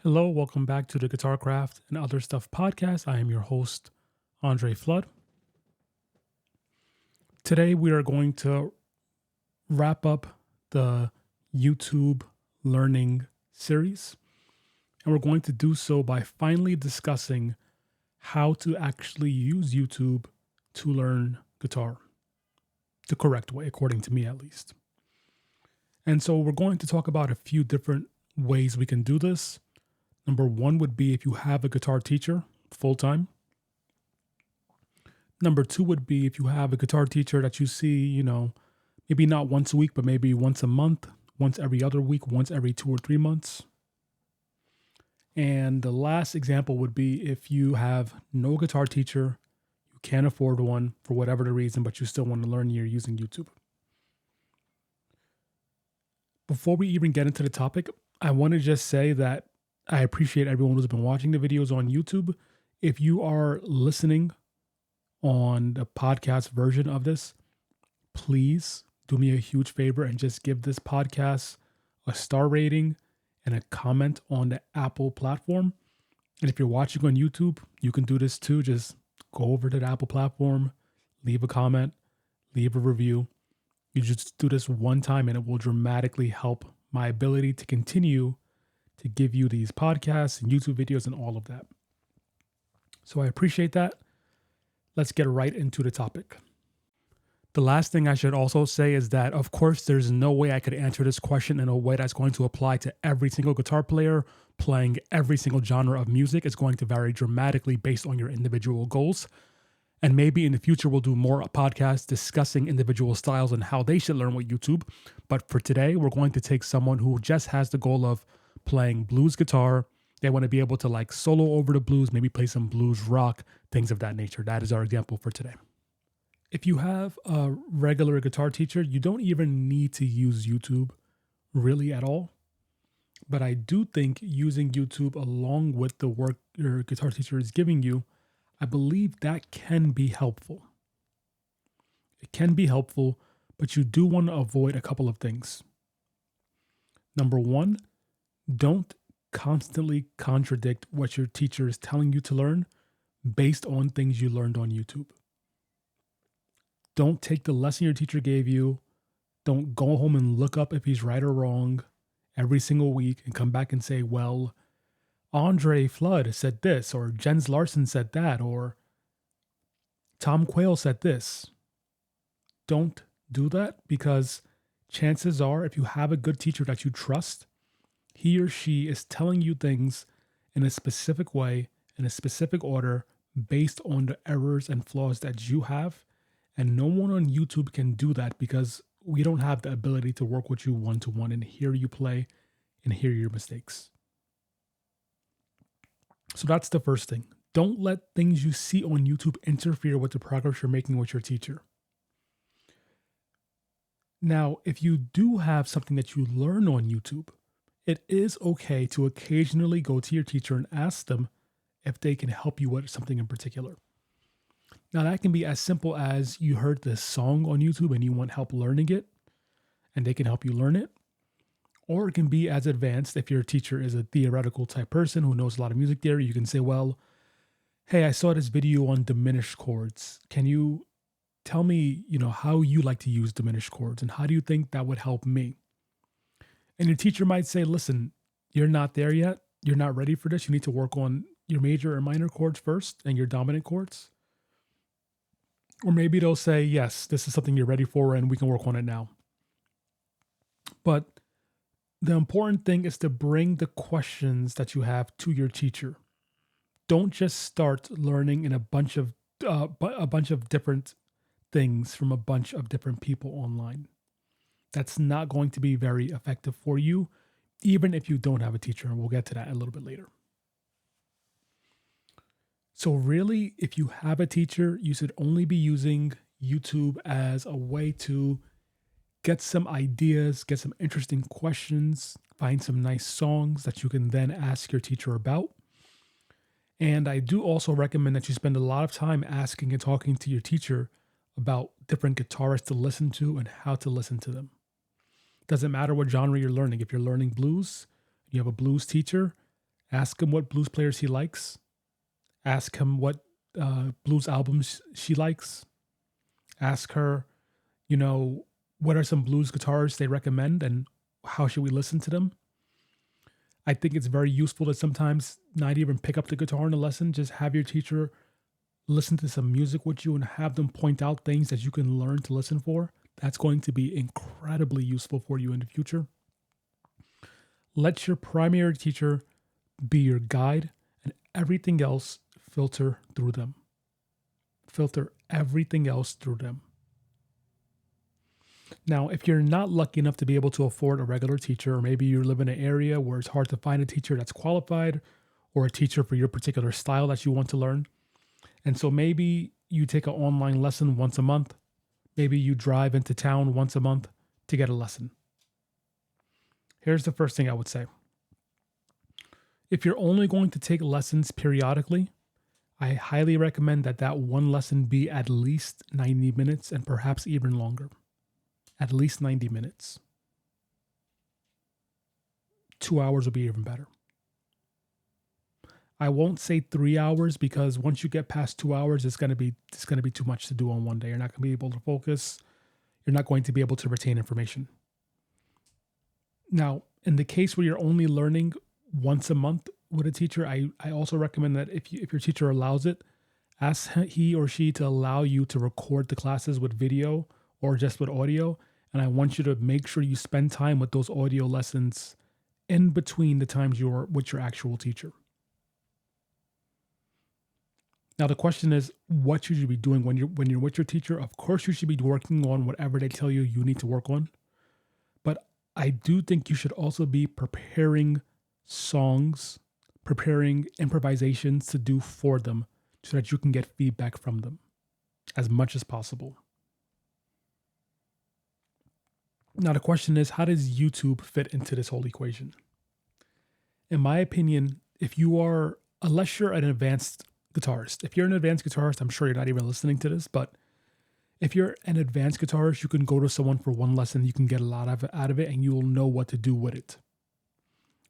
Hello, welcome back to the Guitar Craft and Other Stuff podcast. I am your host, Andre Flood. Today, we are going to wrap up the YouTube learning series, and we're going to do so by finally discussing how to actually use YouTube to learn guitar the correct way, according to me at least. And so, we're going to talk about a few different ways we can do this. Number one would be if you have a guitar teacher full-time. Number two would be if you have a guitar teacher that you see, maybe not once a week, but maybe once a month, once every other week, once every 2 or 3 months. And the last example would be if you have no guitar teacher, you can't afford one for whatever the reason, but you still want to learn, you're using YouTube. Before we even get into the topic, I want to just say that I appreciate everyone who's been watching the videos on YouTube. If you are listening on the podcast version of this, please do me a huge favor and just give this podcast a star rating and a comment on the Apple platform. And if you're watching on YouTube, you can do this too. Just go over to the Apple platform, leave a comment, leave a review. You just do this one time and it will dramatically help my ability to continue to give you these podcasts and YouTube videos and all of that. So I appreciate that. Let's get right into the topic. The last thing I should also say is that, of course, there's no way I could answer this question in a way that's going to apply to every single guitar player playing every single genre of music. It's going to vary dramatically based on your individual goals. And maybe in the future, we'll do more podcasts discussing individual styles and how they should learn with YouTube. But for today, we're going to take someone who just has the goal of playing blues guitar. They want to be able to solo over the blues, maybe play some blues rock, things of that nature. That is our example for today. If you have a regular guitar teacher, you don't even need to use YouTube really at all. But I do think using YouTube along with the work your guitar teacher is giving you, I believe that can be helpful. It can be helpful, but you do want to avoid a couple of things. Number one, don't constantly contradict what your teacher is telling you to learn based on things you learned on YouTube. Don't take the lesson your teacher gave you. Don't go home and look up if he's right or wrong every single week and come back and say, well, Andre Flood said this, or Jens Larson said that, or Tom Quayle said this. Don't do that, because chances are if you have a good teacher that you trust, he or she is telling you things in a specific way, in a specific order, based on the errors and flaws that you have. And no one on YouTube can do that because we don't have the ability to work with you one-to-one and hear you play and hear your mistakes. So that's the first thing. Don't let things you see on YouTube interfere with the progress you're making with your teacher. Now, if you do have something that you learn on YouTube, it is okay to occasionally go to your teacher and ask them if they can help you with something in particular. Now, that can be as simple as you heard this song on YouTube and you want help learning it, and they can help you learn it. Or it can be as advanced if your teacher is a theoretical type person who knows a lot of music theory. You can say, well, hey, I saw this video on diminished chords. Can you tell me, how you like to use diminished chords and how do you think that would help me? And your teacher might say, listen, you're not there yet. You're not ready for this. You need to work on your major or minor chords first and your dominant chords. Or maybe they'll say, yes, this is something you're ready for and we can work on it now. But the important thing is to bring the questions that you have to your teacher. Don't just start learning in a bunch of different things from a bunch of different people online. That's not going to be very effective for you, even if you don't have a teacher. And we'll get to that a little bit later. So really, if you have a teacher, you should only be using YouTube as a way to get some ideas, get some interesting questions, find some nice songs that you can then ask your teacher about. And I do also recommend that you spend a lot of time asking and talking to your teacher about different guitarists to listen to and how to listen to them. Doesn't matter what genre you're learning. If you're learning blues, you have a blues teacher, Ask him what blues players he likes. Ask him what blues albums she likes. Ask her, what are some blues guitarists they recommend and how should we listen to them? I think it's very useful to sometimes not even pick up the guitar in a lesson, just have your teacher listen to some music with you and have them point out things that you can learn to listen for. That's going to be incredibly useful for you in the future. Let your primary teacher be your guide and everything else filter through them. Filter everything else through them. Now, if you're not lucky enough to be able to afford a regular teacher, or maybe you live in an area where it's hard to find a teacher that's qualified or a teacher for your particular style that you want to learn, and so maybe you take an online lesson once a month, maybe you drive into town once a month to get a lesson. Here's the first thing I would say. If you're only going to take lessons periodically, I highly recommend that one lesson be at least 90 minutes and perhaps even longer. At least 90 minutes. 2 hours would be even better. I won't say 3 hours because once you get past 2 hours, it's going to be too much to do on one day. You're not going to be able to focus. You're not going to be able to retain information. Now, in the case where you're only learning once a month with a teacher, I also recommend that if your teacher allows it, ask he or she to allow you to record the classes with video or just with audio. And I want you to make sure you spend time with those audio lessons in between the times you're with your actual teacher. Now, the question is, what should you be doing when you're with your teacher? Of course, you should be working on whatever they tell you need to work on. But I do think you should also be preparing songs, preparing improvisations to do for them so that you can get feedback from them as much as possible. Now, the question is, how does YouTube fit into this whole equation? In my opinion, unless you're an advanced guitarist, if you're an advanced guitarist, I'm sure you're not even listening to this, but if you're an advanced guitarist, you can go to someone for one lesson, you can get a lot out of it, and you will know what to do with it.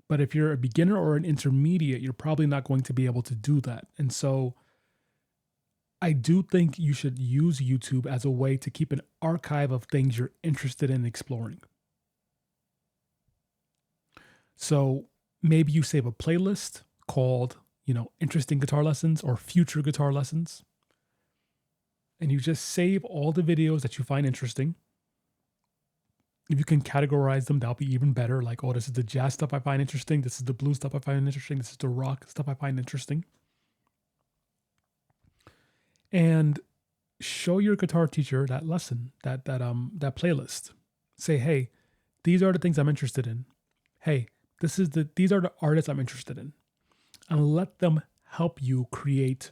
But if you're a beginner or an intermediate, you're probably not going to be able to do that. And so I do think you should use YouTube as a way to keep an archive of things you're interested in exploring. So maybe you save a playlist called, interesting guitar lessons or future guitar lessons. And you just save all the videos that you find interesting. If you can categorize them, that'll be even better. Like, oh, this is the jazz stuff I find interesting. This is the blues stuff I find interesting. This is the rock stuff I find interesting. And show your guitar teacher that lesson, that playlist. Say, hey, these are the things I'm interested in. Hey, these are the artists I'm interested in. And let them help you create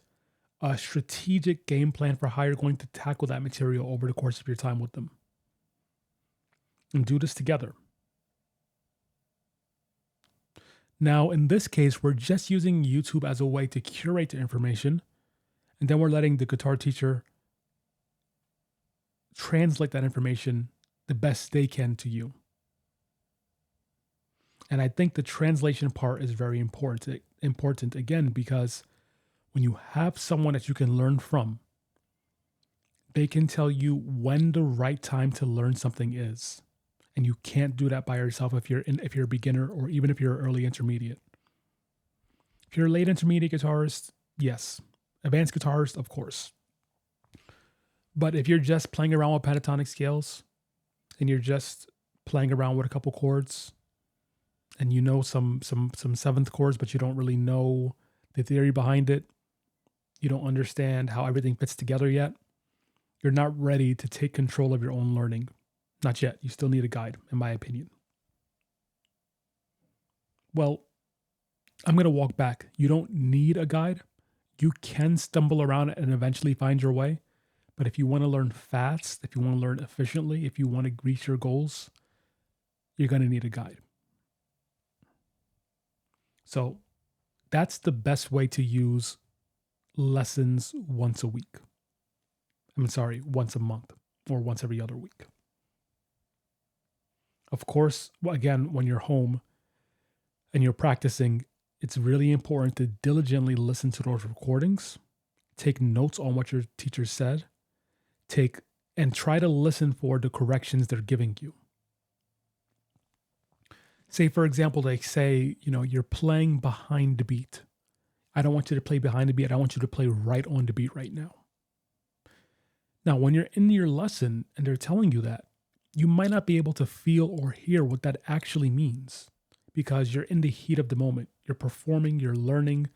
a strategic game plan for how you're going to tackle that material over the course of your time with them. And do this together. Now, in this case, we're just using YouTube as a way to curate the information, and then we're letting the guitar teacher translate that information the best they can to you. And I think the translation part is very important again, because when you have someone that you can learn from, they can tell you when the right time to learn something is. And you can't do that by yourself if you're a beginner or even if you're early intermediate. If you're a late intermediate guitarist, yes. Advanced guitarist, of course. But if you're just playing around with pentatonic scales and you're just playing around with a couple chords and you know some seventh chords, but you don't really know the theory behind it, you don't understand how everything fits together yet, you're not ready to take control of your own learning. Not yet. You still need a guide, in my opinion. Well, I'm going to walk back. You don't need a guide. You can stumble around and eventually find your way. But if you want to learn fast, if you want to learn efficiently, if you want to reach your goals, you're going to need a guide. So that's the best way to use lessons once a week. Once a month or once every other week. Of course, again, when you're home and you're practicing, It's really important to diligently listen to those recordings, take notes on what your teacher said, take and try to listen for the corrections they're giving you. Say, for example, they say, you're playing behind the beat. I don't want you to play behind the beat. I want you to play right on the beat right now. Now, when you're in your lesson and they're telling you that, you might not be able to feel or hear what that actually means because you're in the heat of the moment. You're performing, you're learning.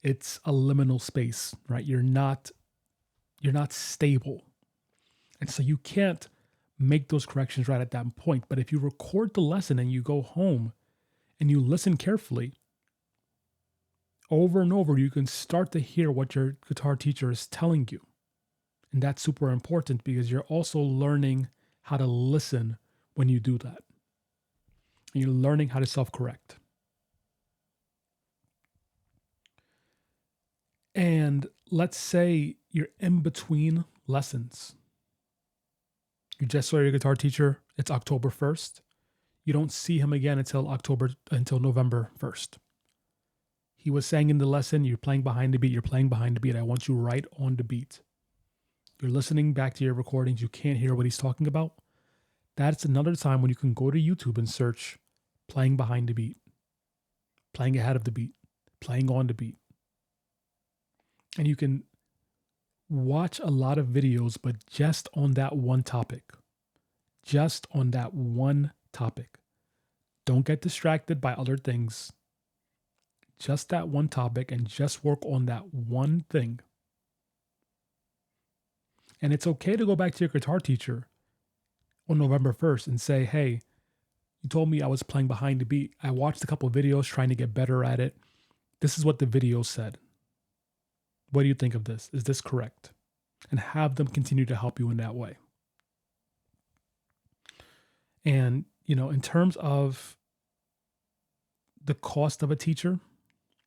It's a liminal space, right? You're not stable. And so you can't make those corrections right at that point. But if you record the lesson and you go home and you listen carefully, over and over, you can start to hear what your guitar teacher is telling you. And that's super important because you're also learning how to listen when you do that. And you're learning how to self-correct. And let's say you're in between lessons. You just saw your guitar teacher. It's October 1st. You don't see him again until November 1st. He was saying in the lesson, you're playing behind the beat. You're playing behind the beat. I want you right on the beat. You're listening back to your recordings. You can't hear what he's talking about. That's another time when you can go to YouTube and search playing behind the beat, playing ahead of the beat, playing on the beat. And you can watch a lot of videos, but just on that one topic. Just on that one topic. Don't get distracted by other things. Just that one topic and just work on that one thing. And it's okay to go back to your guitar teacher on November 1st and say, hey, you told me I was playing behind the beat. I watched a couple of videos trying to get better at it. This is what the video said. What do you think of this? Is this correct? And have them continue to help you in that way. And, in terms of the cost of a teacher,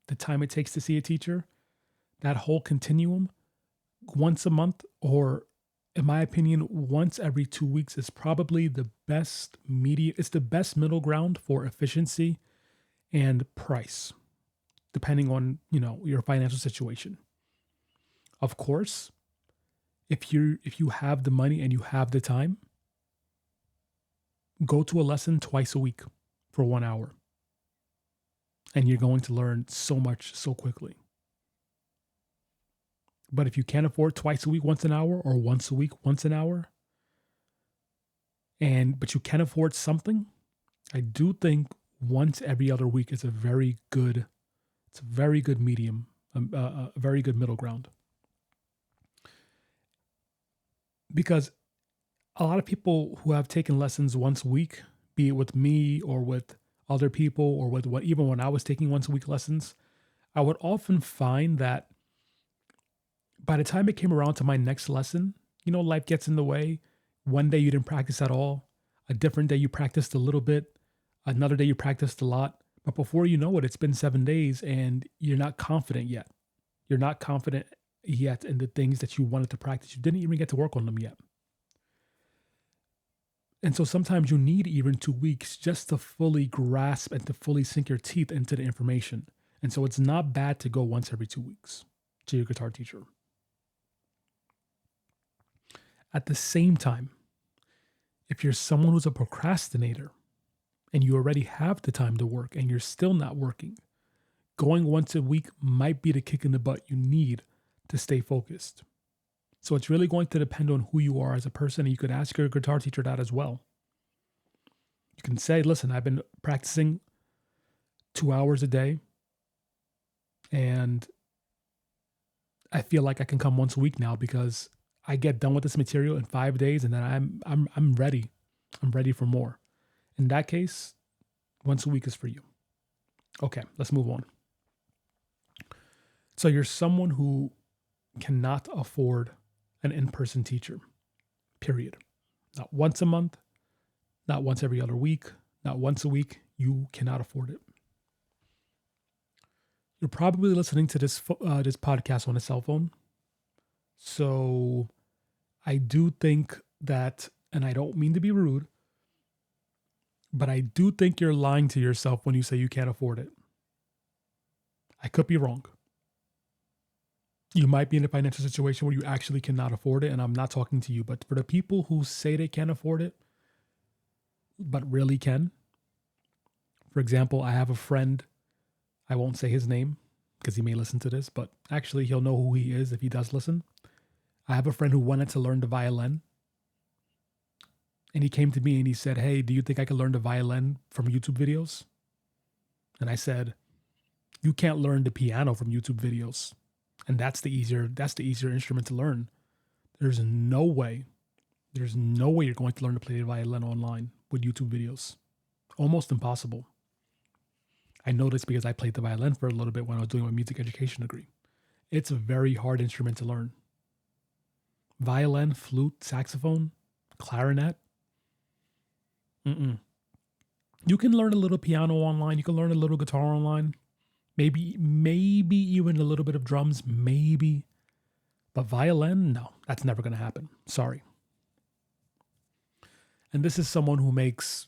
the time it takes to see a teacher, that whole continuum, once a month, or in my opinion, once every 2 weeks is probably the best it's the best middle ground for efficiency and price, depending on, your financial situation. Of course, if you have the money and you have the time, go to a lesson twice a week for 1 hour. And you're going to learn so much so quickly. But if you can't afford twice a week, once an hour, or once a week, once an hour, but you can afford something, I do think once every other week is a very good medium, a very good middle ground. Because a lot of people who have taken lessons once a week, be it with me or with other people or even when I was taking once a week lessons, I would often find that by the time it came around to my next lesson, life gets in the way. One day you didn't practice at all. A different day you practiced a little bit. Another day you practiced a lot. But before you know it, it's been 7 days and you're not confident yet. You're not confident yet in the things that you wanted to practice. You didn't even get to work on them yet. And so sometimes you need even 2 weeks just to fully grasp and to fully sink your teeth into the information. And so it's not bad to go once every 2 weeks to your guitar teacher. At the same time, if you're someone who's a procrastinator and you already have the time to work and you're still not working, going once a week might be the kick in the butt you need to stay focused. So it's really going to depend on who you are as a person, and you could ask your guitar teacher that as well. You can say, listen, I've been practicing 2 hours a day and I feel like I can come once a week now because I get done with this material in 5 days and then I'm ready. I'm ready for more. In that case, once a week is for you. Okay, let's move on. So you're someone who cannot afford an in-person teacher, period. Not once a month, not once every other week, not once a week. You cannot afford it. You're probably listening to this podcast on a cell phone. So I do think that, and I don't mean to be rude, but I do think you're lying to yourself when you say you can't afford it. I could be wrong. You might be in a financial situation where you actually cannot afford it, and I'm not talking to you, but for the people who say they can't afford it, but really can. For example, I have a friend, I won't say his name because he may listen to this, but actually he'll know who he is if he does listen. I have a friend who wanted to learn the violin, and he came to me and he said, "Hey, do you think I could learn the violin from YouTube videos?" And I said, "You can't learn the piano from YouTube videos." And that's the easier instrument to learn. There's no way you're going to learn to play the violin online with YouTube videos. Almost impossible. I know this because I played the violin for a little bit when I was doing my music education degree. It's a very hard instrument to learn. Violin, flute, saxophone, clarinet. You can learn a little piano online. You can learn a little guitar online. Maybe even a little bit of drums, maybe. But violin, no, that's never going to happen. Sorry. And this is someone who makes,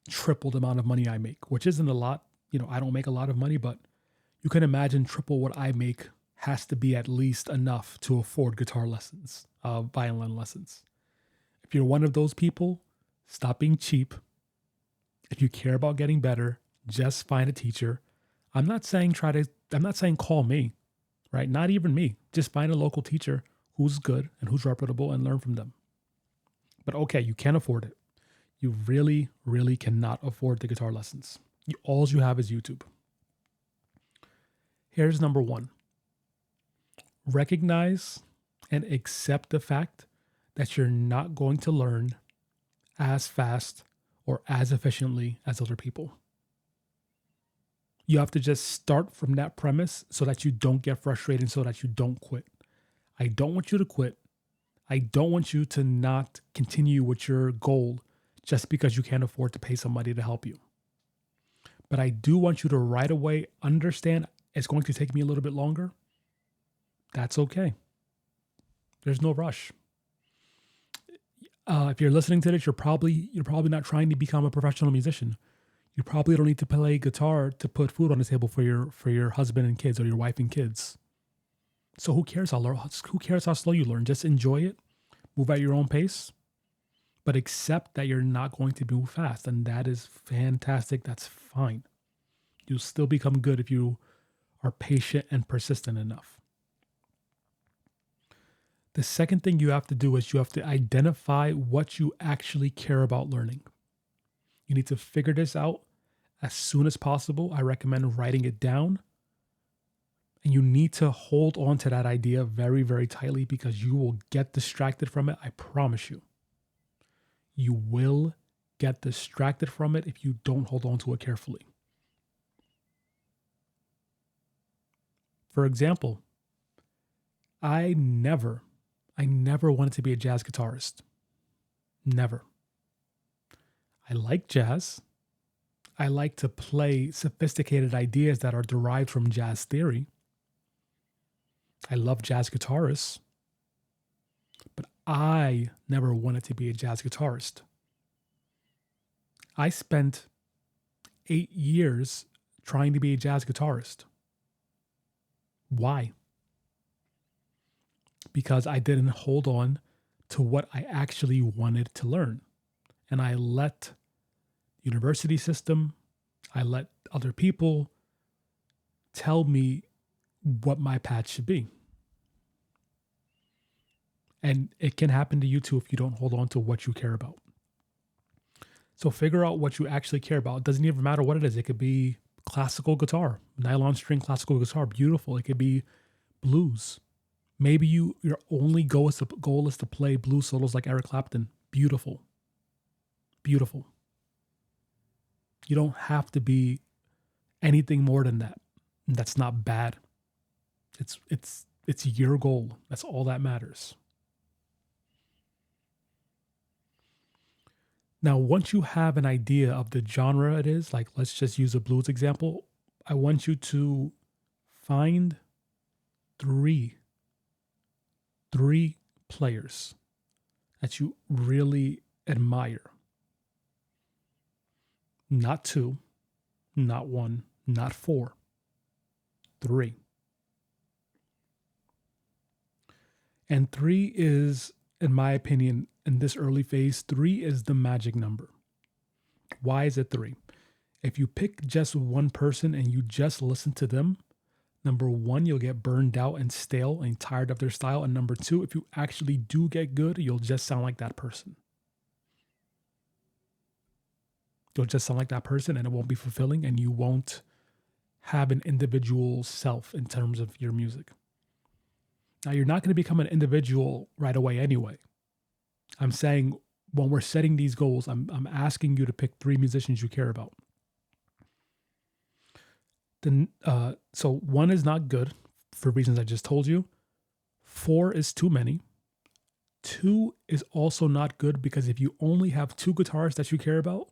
triple the amount of money I make, which isn't a lot. I don't make a lot of money, but you can imagine triple what I make has to be at least enough to afford guitar lessons, violin lessons. If you're one of those people, stop being cheap. If you care about getting better, just find a teacher. I'm not saying call me, right? Not even me. Just find a local teacher who's good and who's reputable and learn from them. But okay, you can't afford it. You really, really cannot afford the guitar lessons. All you have is YouTube. Here's number 1. Recognize and accept the fact that you're not going to learn as fast or as efficiently as other people. You have to just start from that premise so that you don't get frustrated, so that you don't quit. I don't want you to quit. I don't want you to not continue with your goal just because you can't afford to pay somebody to help you. But I do want you to right away understand it's going to take me a little bit longer. That's okay. There's no rush. If you're listening to this, you're probably not trying to become a professional musician. You probably don't need to play guitar to put food on the table for your husband and kids or your wife and kids. So who cares how slow you learn? Just enjoy it. Move at your own pace. But accept that you're not going to move fast. And that is fantastic. That's fine. You'll still become good if you are patient and persistent enough. The second thing you have to do is you have to identify what you actually care about learning. You need to figure this out as soon as possible. I recommend writing it down. And you need to hold on to that idea very, very tightly because you will get distracted from it. I promise you. You will get distracted from it if you don't hold on to it carefully. For example, I never wanted to be a jazz guitarist. Never. I like jazz. I like to play sophisticated ideas that are derived from jazz theory. I love jazz guitarists. But I never wanted to be a jazz guitarist. I spent 8 years trying to be a jazz guitarist. Why? Because I didn't hold on to what I actually wanted to learn. And I let the university system, I let other people tell me what my path should be. And it can happen to you too if you don't hold on to what you care about. So figure out what you actually care about. It doesn't even matter what it is. It could be classical guitar, nylon string classical guitar, beautiful. It could be blues. Maybe your only goal is to play blues solos like Eric Clapton. Beautiful. Beautiful. You don't have to be anything more than that. And that's not bad. It's your goal. That's all that matters. Now, once you have an idea of the genre it is, like let's just use a blues example, I want you to find three players that you really admire. Not 2, not 1, not 4, 3. And 3 is, in my opinion, in this early phase, 3 is the magic number. Why is it 3? If you pick just one person and you just listen to them, number one, you'll get burned out and stale and tired of their style. And number two, if you actually do get good, you'll just sound like that person. You'll just sound like that person and it won't be fulfilling and you won't have an individual self in terms of your music. Now, you're not going to become an individual right away anyway. I'm saying when we're setting these goals, I'm asking you to pick 3 musicians you care about. Then, so 1 is not good for reasons I just told you. 4 is too many. 2 is also not good because if you only have 2 guitarists that you care about,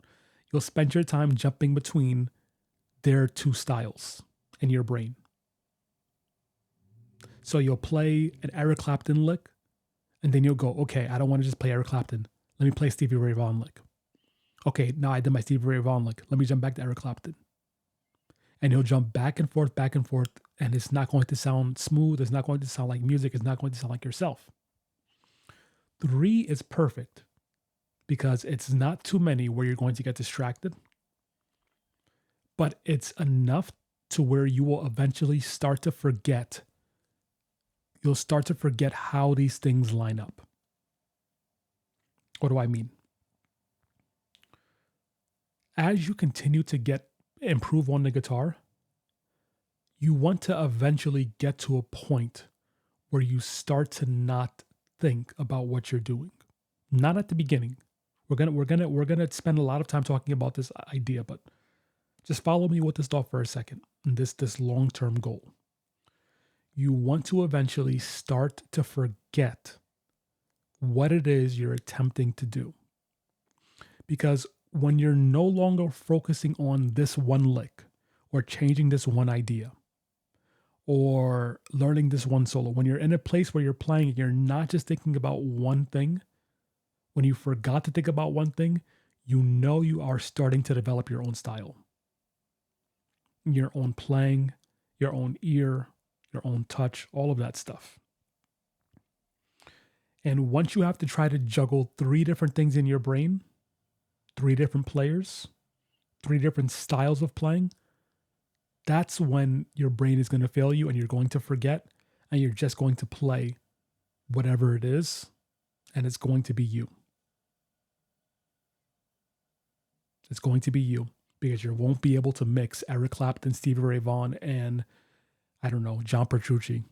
you'll spend your time jumping between their 2 styles in your brain. So you'll play an Eric Clapton lick, and then you'll go, okay, I don't want to just play Eric Clapton. Let me play Stevie Ray Vaughan lick. Okay, now I did my Stevie Ray Vaughan lick. Let me jump back to Eric Clapton. And you'll jump back and forth, and it's not going to sound smooth. It's not going to sound like music. It's not going to sound like yourself. 3 is perfect because it's not too many where you're going to get distracted, but it's enough to where you will eventually start to forget. You'll start to forget how these things line up. What do I mean? As you continue to improve on the guitar, you want to eventually get to a point where you start to not think about what you're doing. Not at the beginning. We're gonna spend a lot of time talking about this idea, but just follow me with this thought for a second. This long-term goal. You want to eventually start to forget what it is you're attempting to do. Because when you're no longer focusing on this one lick or changing this one idea or learning this one solo, when you're in a place where you're playing, you're not just thinking about one thing. When you forgot to think about one thing, you know you are starting to develop your own style, your own playing, your own ear, your own touch, all of that stuff. And once you have to try to juggle 3 different things in your brain, 3 different players, 3 different styles of playing, that's when your brain is going to fail you and you're going to forget and you're just going to play whatever it is and it's going to be you. It's going to be you because you won't be able to mix Eric Clapton, Stevie Ray Vaughan, and I don't know, John Petrucci.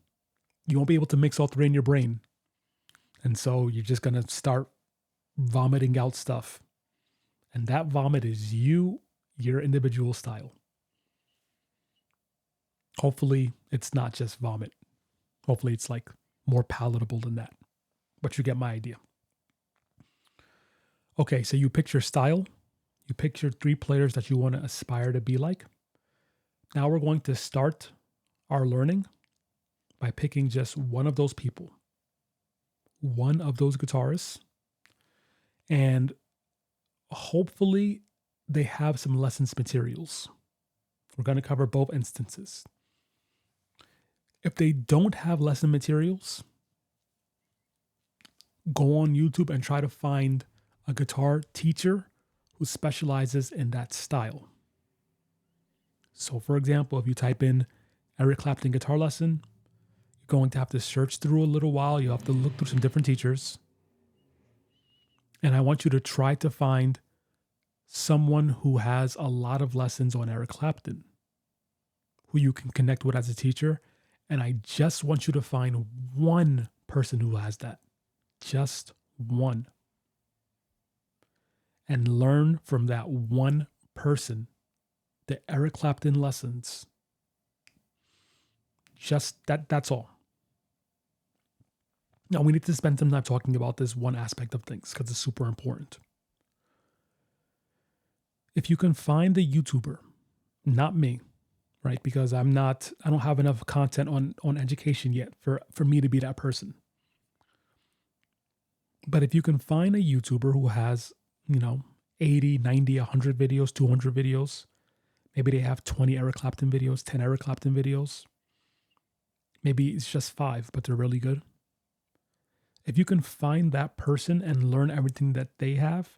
You won't be able to mix all 3 in your brain. And so you're just going to start vomiting out stuff. And that vomit is you, your individual style. Hopefully it's not just vomit. Hopefully it's like more palatable than that. But you get my idea. Okay, so you pick your style. You pick your 3 players that you want to aspire to be like. Now we're going to start our learning by picking just one of those people, one of those guitarists, and hopefully they have some lessons materials. We're going to cover both instances. If they don't have lesson materials, go on YouTube and try to find a guitar teacher who specializes in that style. So for example, if you type in Eric Clapton guitar lesson, you're going to have to search through a little while. You have to look through some different teachers. And I want you to try to find someone who has a lot of lessons on Eric Clapton, who you can connect with as a teacher. And I just want you to find one person who has that. Just one. And learn from that one person the Eric Clapton lessons. Just that's all. Now we need to spend some time talking about this one aspect of things because it's super important. If you can find a YouTuber, not me, right? Because I don't have enough content on education yet for me to be that person. But if you can find a YouTuber who has, 80, 90, 100 videos, 200 videos, Maybe they have 20 Eric Clapton videos, 10 Eric Clapton videos. Maybe it's just 5, but they're really good. If you can find that person and learn everything that they have,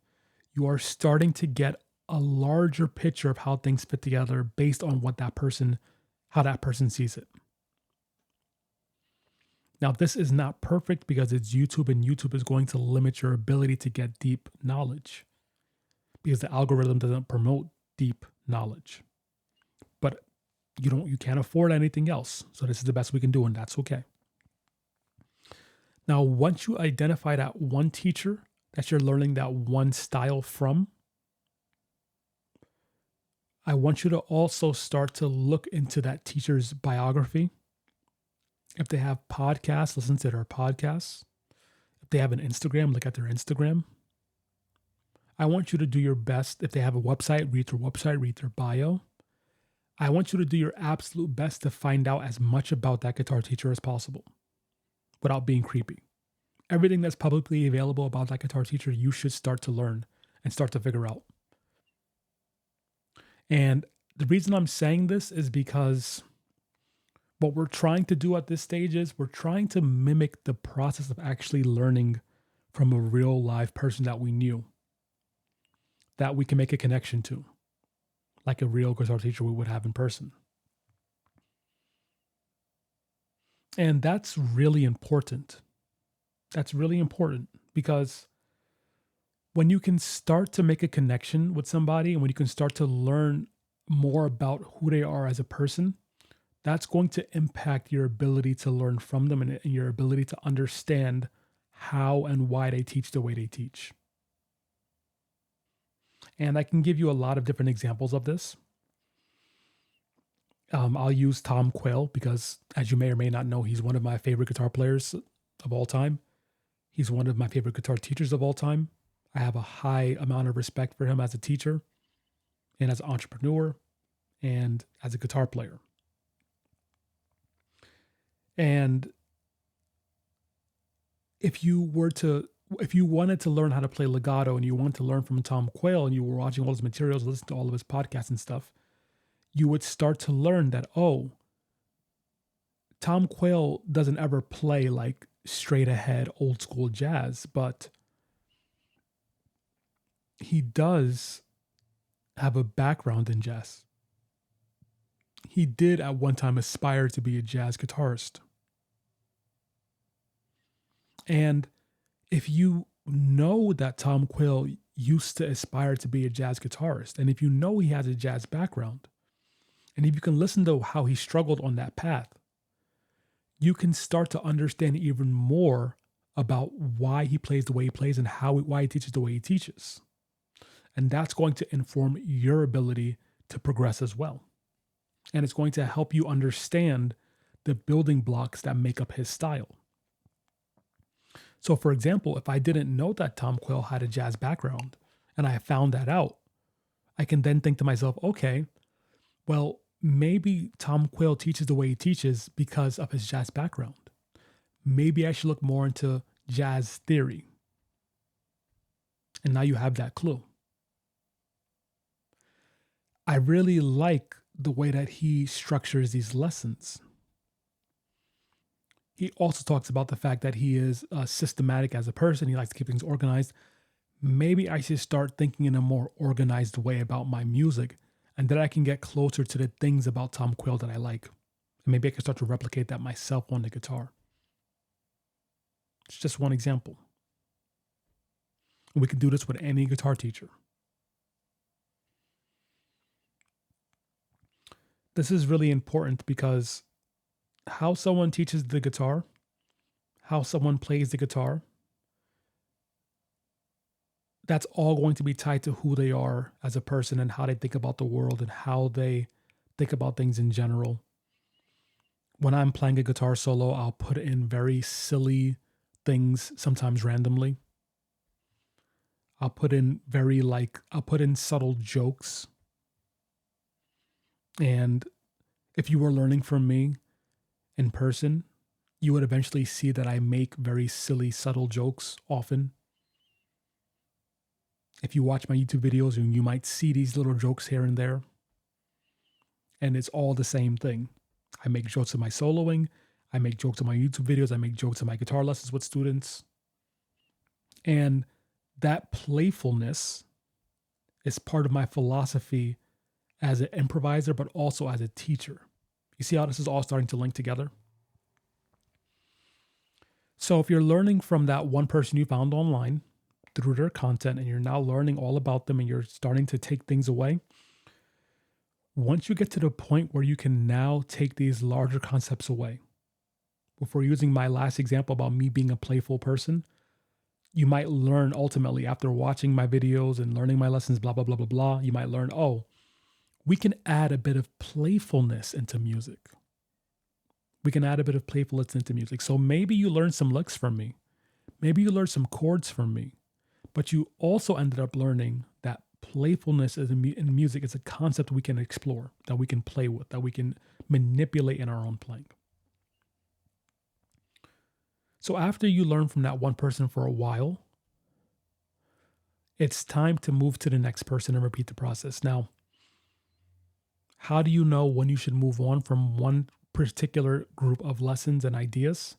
you are starting to get a larger picture of how things fit together based on how that person sees it. Now, this is not perfect because it's YouTube, and YouTube is going to limit your ability to get deep knowledge because the algorithm doesn't promote deep knowledge. But you can't afford anything else. So this is the best we can do, and that's okay. Now, once you identify that one teacher that you're learning that one style from, I want you to also start to look into that teacher's biography. If they have podcasts, listen to their podcasts. If they have an Instagram, look at their Instagram. I want you to do your best. If they have a website, read their bio. I want you to do your absolute best to find out as much about that guitar teacher as possible without being creepy. Everything that's publicly available about that guitar teacher, you should start to learn and start to figure out. And the reason I'm saying this is because what we're trying to do at this stage is we're trying to mimic the process of actually learning from a real live person that we knew, that we can make a connection to, like a real guitar teacher we would have in person. And that's really important. That's really important because when you can start to make a connection with somebody and when you can start to learn more about who they are as a person, that's going to impact your ability to learn from them and your ability to understand how and why they teach the way they teach. And I can give you a lot of different examples of this. I'll use Tom Quayle because, as you may or may not know, he's one of my favorite guitar players of all time. He's one of my favorite guitar teachers of all time. I have a high amount of respect for him as a teacher and as an entrepreneur and as a guitar player. And if you wanted to learn how to play legato and you wanted to learn from Tom Quayle and you were watching all his materials, listening to all of his podcasts and stuff, you would start to learn that, Tom Quayle doesn't ever play like straight ahead old school jazz, but he does have a background in jazz. He did at one time aspire to be a jazz guitarist. And if you know that Tom Quayle used to aspire to be a jazz guitarist, and if you know he has a jazz background, and if you can listen to how he struggled on that path, you can start to understand even more about why he plays the way he plays and why he teaches the way he teaches. And that's going to inform your ability to progress as well. And it's going to help you understand the building blocks that make up his style. So, for example, if I didn't know that Tom Quayle had a jazz background and I found that out, I can then think to myself, okay, well, maybe Tom Quayle teaches the way he teaches because of his jazz background. Maybe I should look more into jazz theory. And now you have that clue. I really like the way that he structures these lessons. He also talks about the fact that he is systematic as a person. He likes to keep things organized. Maybe I should start thinking in a more organized way about my music, and that I can get closer to the things about Tom Quayle that I like. And maybe I can start to replicate that myself on the guitar. It's just one example. And we can do this with any guitar teacher. This is really important because how someone teaches the guitar, how someone plays the guitar, that's all going to be tied to who they are as a person and how they think about the world and how they think about things in general. When I'm playing a guitar solo, I'll put in very silly things, sometimes randomly. I'll put in subtle jokes. And if you were learning from me in person, you would eventually see that I make very silly, subtle jokes often. If you watch my YouTube videos, you might see these little jokes here and there. and it's all the same thing. I make jokes of my soloing. I make jokes of my YouTube videos. I make jokes of my guitar lessons with students. And that playfulness is part of my philosophy as an improviser, but also as a teacher. You see how this is all starting to link together? So if you're learning from that one person you found online through their content, and you're now learning all about them and you're starting to take things away, once you get to the point where you can now take these larger concepts away, before using my last example about me being a playful person, you might learn ultimately after watching my videos and learning my lessons, blah, blah, blah, blah, blah, you might learn, oh, we can add a bit of playfulness into music. We can add a bit of playfulness into music. So maybe you learn some licks from me. Maybe you learn some chords from me. But you also ended up learning that playfulness in music is a concept we can explore, that we can play with, that we can manipulate in our own playing. So after you learn from that one person for a while, it's time to move to the next person and repeat the process. Now, how do you know when you should move on from one particular group of lessons and ideas?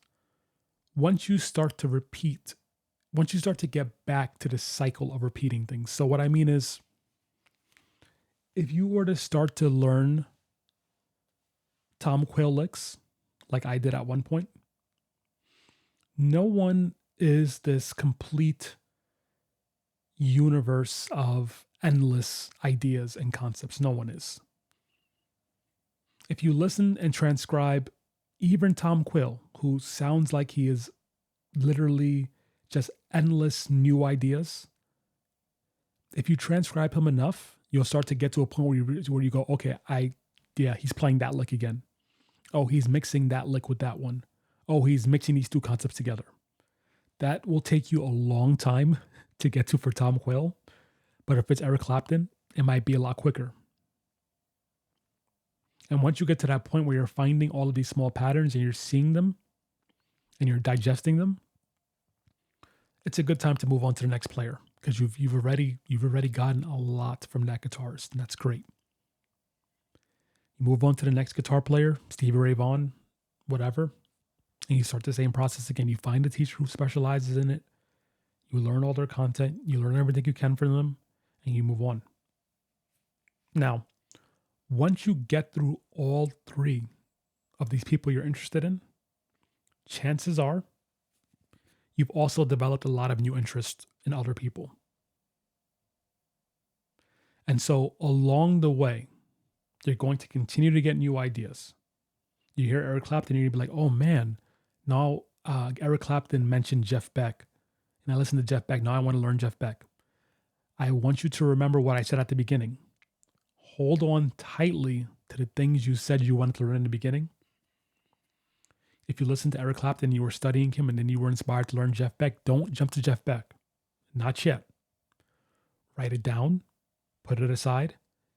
Once you start to repeat, once you start to get back to the cycle of repeating things. So what I mean is, if you were to start to learn Tom Quayle licks, like I did at one point, no one is this complete universe of endless ideas and concepts. No one is. If you listen and transcribe even Tom Quayle, who sounds like he is literally just endless new ideas, if you transcribe him enough, you'll start to get to a point where you go, okay, he's playing that lick again. Oh, he's mixing that lick with that one. Oh, he's mixing these two concepts together. That will take you a long time to get to for Tom Quayle. But if it's Eric Clapton, it might be a lot quicker. And once you get to that point where you're finding all of these small patterns and you're seeing them and you're digesting them, it's a good time to move on to the next player, because you've already gotten a lot from that guitarist, and that's great. You move on to the next guitar player, Stevie Ray Vaughan, whatever, and you start the same process again. You find a teacher who specializes in it. You learn all their content. You learn everything you can from them, and you move on. Now, once you get through all three of these people you're interested in, chances are you've also developed a lot of new interest in other people. And so along the way, you're going to continue to get new ideas. You hear Eric Clapton, and you'll be like, oh man, now Eric Clapton mentioned Jeff Beck. And I listened to Jeff Beck. Now I want to learn Jeff Beck. I want you to remember what I said at the beginning. Hold on tightly to the things you said you wanted to learn in the beginning. If you listen to Eric Clapton, you were studying him, and then you were inspired to learn Jeff Beck, don't jump to Jeff Beck. Not yet. Write it down, put it aside,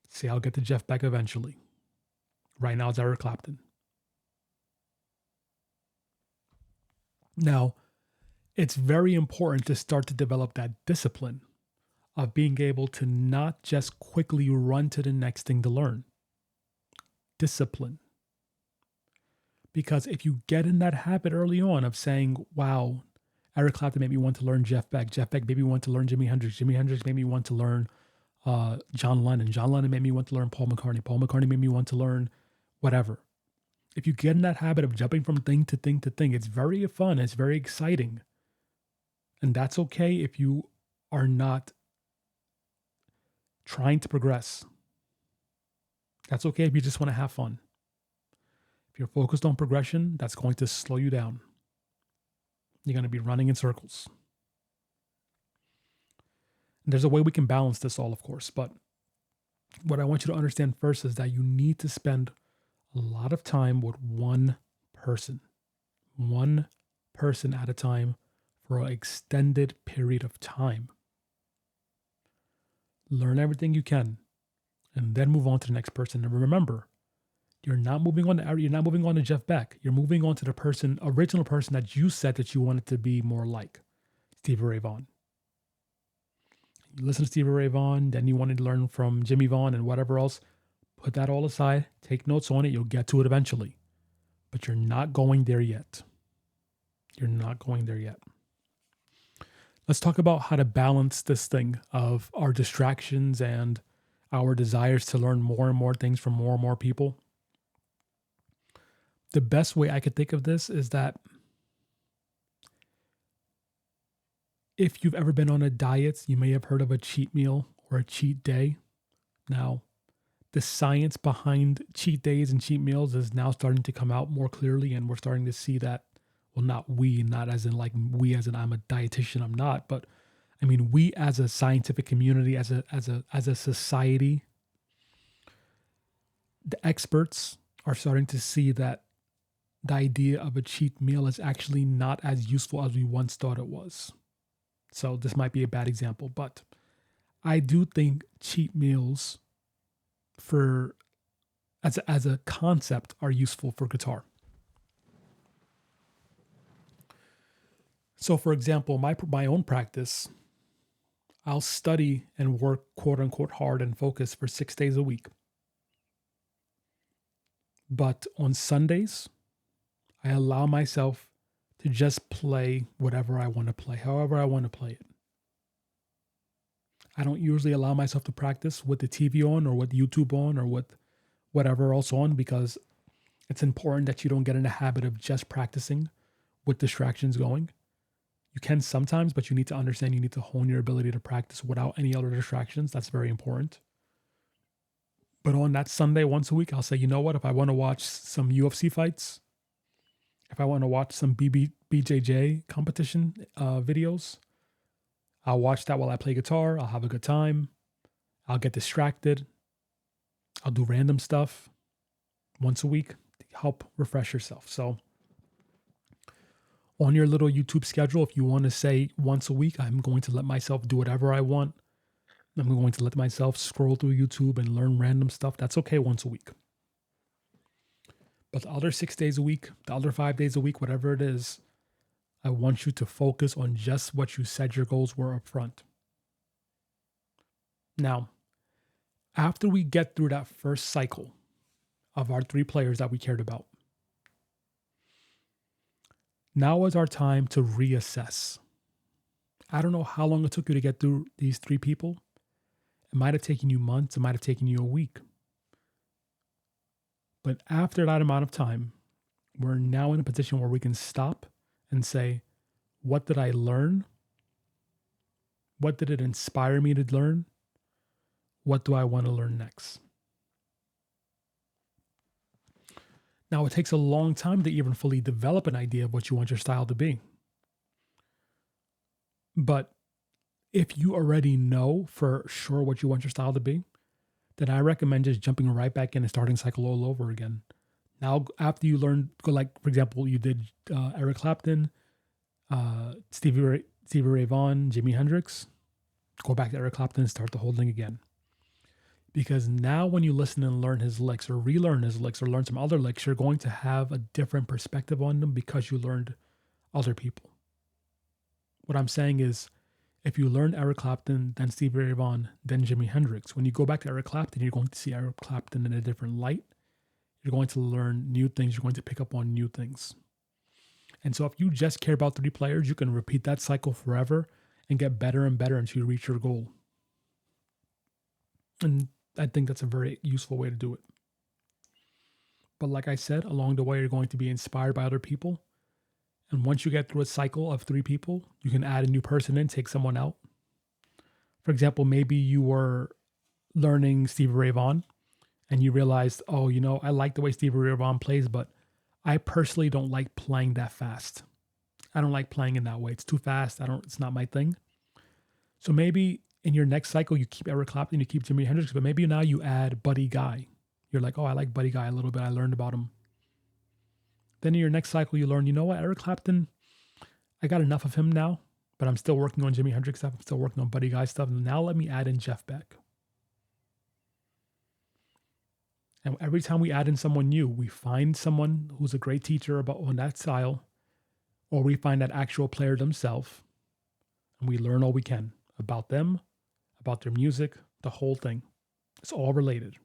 say I'll get to Jeff Beck eventually. Right now it's Eric Clapton. Now, it's very important to start to develop that discipline of being able to not just quickly run to the next thing to learn. Discipline. Because if you get in that habit early on of saying, wow, Eric Clapton made me want to learn Jeff Beck. Jeff Beck made me want to learn Jimi Hendrix. Jimi Hendrix made me want to learn John Lennon. John Lennon made me want to learn Paul McCartney. Paul McCartney made me want to learn whatever. If you get in that habit of jumping from thing to thing to thing, it's very fun. It's very exciting. And that's okay if you are not trying to progress. That's okay if you just want to have fun. If you're focused on progression, that's going to slow you down. You're going to be running in circles. And there's a way we can balance this all, of course. But what I want you to understand first is that you need to spend a lot of time with one person at a time for an extended period of time. Learn everything you can, and then move on to the next person. And remember, you're not moving on to Jeff Beck. You're moving on to the original person that you said that you wanted to be more like, Stevie Ray Vaughan. You listen to Stevie Ray Vaughan, then you wanted to learn from Jimmy Vaughan and whatever else. Put that all aside, take notes on it, you'll get to it eventually. But you're not going there yet. You're not going there yet. Let's talk about how to balance this thing of our distractions and our desires to learn more and more things from more and more people. The best way I could think of this is that if you've ever been on a diet, you may have heard of a cheat meal or a cheat day. Now, the science behind cheat days and cheat meals is now starting to come out more clearly, and we're starting to see that, well, not as in like we as in I'm a dietitian, I'm not, but I mean we as a scientific community, as a society, the experts are starting to see that the idea of a cheat meal is actually not as useful as we once thought it was. So this might be a bad example, but I do think cheat meals for as a concept are useful for guitar. So for example, my own practice, I'll study and work quote unquote hard and focus for 6 days a week. But on Sundays, I allow myself to just play whatever I want to play, however I want to play it. I don't usually allow myself to practice with the TV on or with YouTube on or with whatever else on, because it's important that you don't get in the habit of just practicing with distractions going. You can sometimes, but you need to understand you need to hone your ability to practice without any other distractions. That's very important. But on that Sunday, once a week, I'll say, you know what? If I want to watch some UFC fights, if I want to watch some BJJ competition videos, I'll watch that while I play guitar. I'll have a good time. I'll get distracted. I'll do random stuff once a week to help refresh yourself. So on your little YouTube schedule, if you want to say once a week, I'm going to let myself do whatever I want. I'm going to let myself scroll through YouTube and learn random stuff. That's okay once a week. But the other 6 days a week, the other 5 days a week, whatever it is, I want you to focus on just what you said your goals were up front. Now, after we get through that first cycle of our 3 players that we cared about, now is our time to reassess. I don't know how long it took you to get through these 3 people. It might have taken you months. It might have taken you a week. But after that amount of time, we're now in a position where we can stop and say, what did I learn? What did it inspire me to learn? What do I want to learn next? Now, it takes a long time to even fully develop an idea of what you want your style to be. But if you already know for sure what you want your style to be, then I recommend just jumping right back in and starting the cycle all over again. Now, after you learn, like, for example, you did Eric Clapton, Stevie Ray Vaughan, Jimi Hendrix, go back to Eric Clapton and start the whole thing again. Because now when you listen and learn his licks or relearn his licks or learn some other licks, you're going to have a different perspective on them because you learned other people. What I'm saying is, if you learn Eric Clapton, then Stevie Ray Vaughan, then Jimi Hendrix, when you go back to Eric Clapton, you're going to see Eric Clapton in a different light. You're going to learn new things. You're going to pick up on new things. And so if you just care about 3 players, you can repeat that cycle forever and get better and better until you reach your goal. And I think that's a very useful way to do it. But like I said, along the way, you're going to be inspired by other people. And once you get through a cycle of 3 people, you can add a new person in, take someone out. For example, maybe you were learning Stevie Ray Vaughan and you realized, oh, you know, I like the way Stevie Ray Vaughan plays, but I personally don't like playing that fast. I don't like playing in that way. It's too fast. It's not my thing. So maybe in your next cycle, you keep Eric Clapton, you keep Jimi Hendrix, but maybe now you add Buddy Guy. You're like, oh, I like Buddy Guy a little bit. I learned about him. Then in your next cycle, you learn, you know what, Eric Clapton, I got enough of him now, but I'm still working on Jimi Hendrix stuff. I'm still working on Buddy Guy stuff. And now let me add in Jeff Beck. And every time we add in someone new, we find someone who's a great teacher on that style, or we find that actual player themselves, and we learn all we can about them, about their music, the whole thing. It's all related.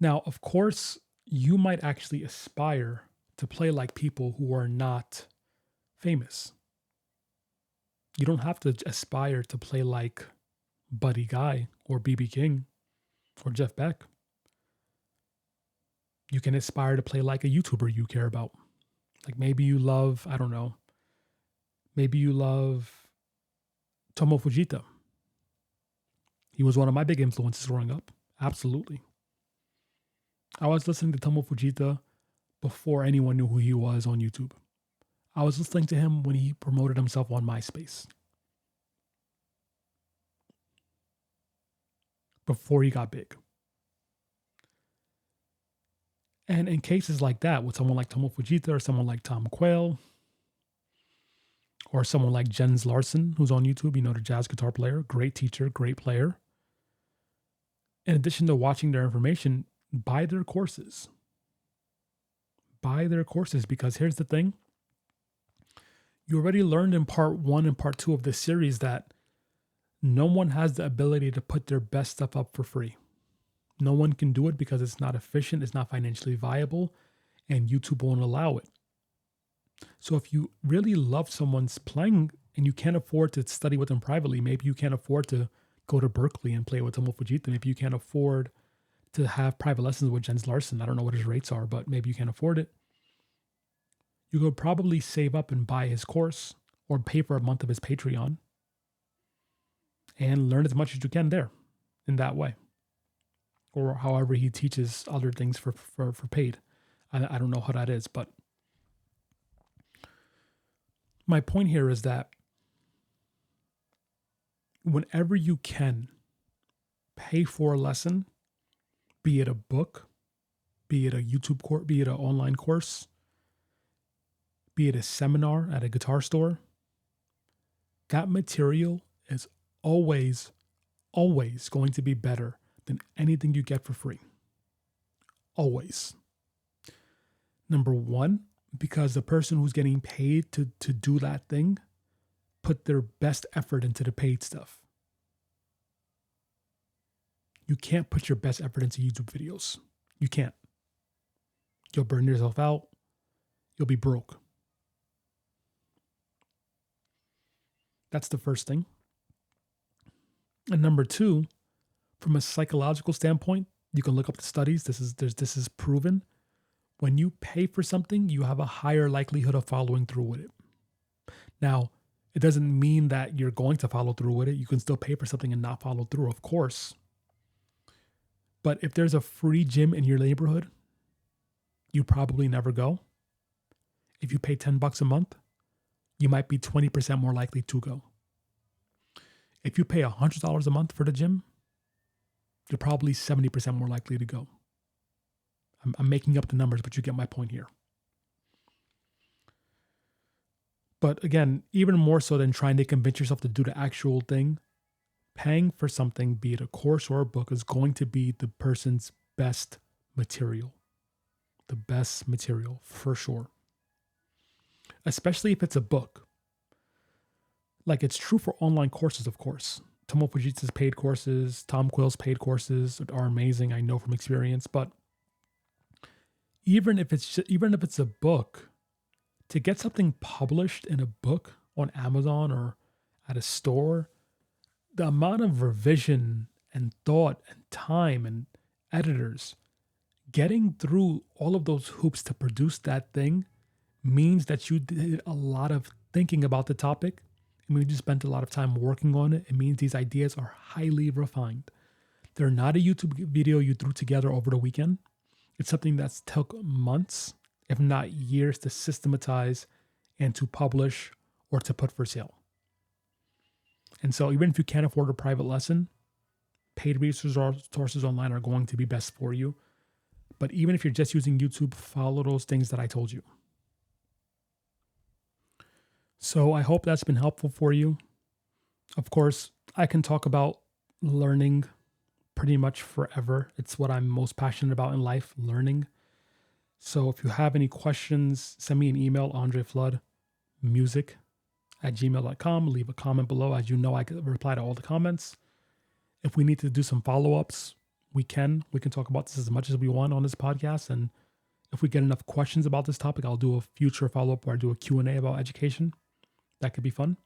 Now, of course, you might actually aspire to play like people who are not famous. You don't have to aspire to play like Buddy Guy or BB King or Jeff Beck. You can aspire to play like a YouTuber you care about. Like maybe you love, I don't know, maybe you love Tomo Fujita. He was one of my big influences growing up. Absolutely. I was listening to Tomo Fujita before anyone knew who he was on YouTube. I was listening to him when he promoted himself on MySpace. Before he got big. And in cases like that, with someone like Tomo Fujita or someone like Tom Quayle, or someone like Jens Larson, who's on YouTube, the jazz guitar player, great teacher, great player. In addition to watching their information, buy their courses. Buy their courses, because here's the thing. You already learned in part 1 and part 2 of this series that no one has the ability to put their best stuff up for free. No one can do it because it's not efficient, it's not financially viable, and YouTube won't allow it. So if you really love someone's playing and you can't afford to study with them privately, maybe you can't afford to go to Berkeley and play with Tomo Fujita, maybe you can't afford to have private lessons with Jens Larson. I don't know what his rates are, but maybe you can't afford it. You could probably save up and buy his course or pay for a month of his Patreon and learn as much as you can there in that way. Or however he teaches other things for paid. I don't know how that is, but my point here is that whenever you can, pay for a lesson, be it a book, be it a YouTube course, be it an online course, be it a seminar at a guitar store, that material is always going to be better than anything you get for free. Always. Number one, because the person who's getting paid to do that thing put their best effort into the paid stuff. You can't put your best effort into YouTube videos. You can't. You'll burn yourself out. You'll be broke. That's the first thing. And number two, from a psychological standpoint, you can look up the studies. This is proven. When you pay for something, you have a higher likelihood of following through with it. Now, it doesn't mean that you're going to follow through with it. You can still pay for something and not follow through, of course. But if there's a free gym in your neighborhood, you probably never go. If you pay $10 a month, you might be 20% more likely to go. If you pay $100 a month for the gym, you're probably 70% more likely to go. I'm making up the numbers, but you get my point here. But again, even more so than trying to convince yourself to do the actual thing, paying for something, be it a course or a book, is going to be the person's best material. The best material, for sure. Especially if it's a book. Like, it's true for online courses, of course. Tomo Fujita's paid courses, Tom Quayle's paid courses are amazing, I know from experience. But even if it's a book, to get something published in a book on Amazon or at a store, the amount of revision and thought and time and editors getting through all of those hoops to produce that thing means that you did a lot of thinking about the topic. I mean, you spent a lot of time working on it. It means these ideas are highly refined. They're not a YouTube video you threw together over the weekend. It's something that's took months, if not years, to systematize and to publish or to put for sale. And so even if you can't afford a private lesson, paid resources online are going to be best for you. But even if you're just using YouTube, follow those things that I told you. So I hope that's been helpful for you. Of course, I can talk about learning pretty much forever. It's what I'm most passionate about in life, learning. So if you have any questions, send me an email, andrefloodmusic@gmail.com. Leave a comment below. As you know, I can reply to all the comments. If we need to do some follow-ups, we can talk about this as much as we want on this podcast. And if we get enough questions about this topic, I'll do a future follow-up where I do a Q&A about education. That could be fun.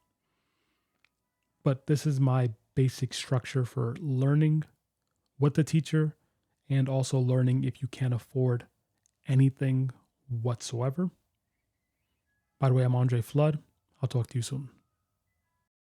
But this is my basic structure for learning with the teacher and also learning if you can't afford anything whatsoever. By the way, I'm Andre Flood. I'll talk to you soon.